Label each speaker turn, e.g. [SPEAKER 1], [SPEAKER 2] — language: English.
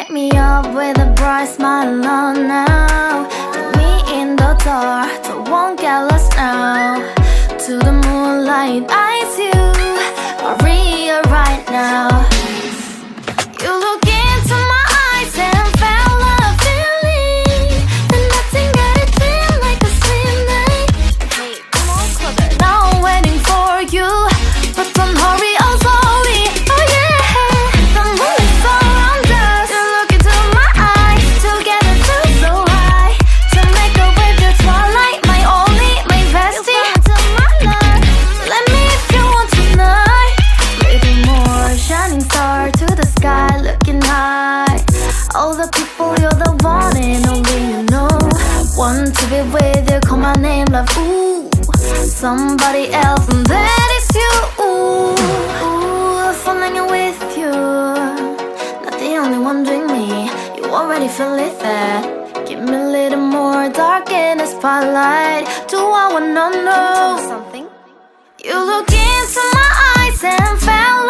[SPEAKER 1] Light me up with a bright smile on now. Put me in the dark, so won't get lost now. To the moonlight, eyes you, Maria right now. You look into my eyes and felt a feeling that nothing got it feel like a slim night. Hey, come on, closer. Now I'm waiting for you, but don't hurry, oh slowly. Oh yeah, the moon is around us. You look into my eyes, together feel so high. To make a with the twilight, my only, my bestie. You come into my life, let me if you want tonight. Little more shining star to the sky, looking high. All the people, you're the one and only you know. Want to be with you, call my name, love, ooh. Somebody else, and that is you, ooh. Falling in with you, not the only one doing me. You already feel it there. Give me a little more dark in the spotlight. Do I wanna know something? You look into my eyes and fell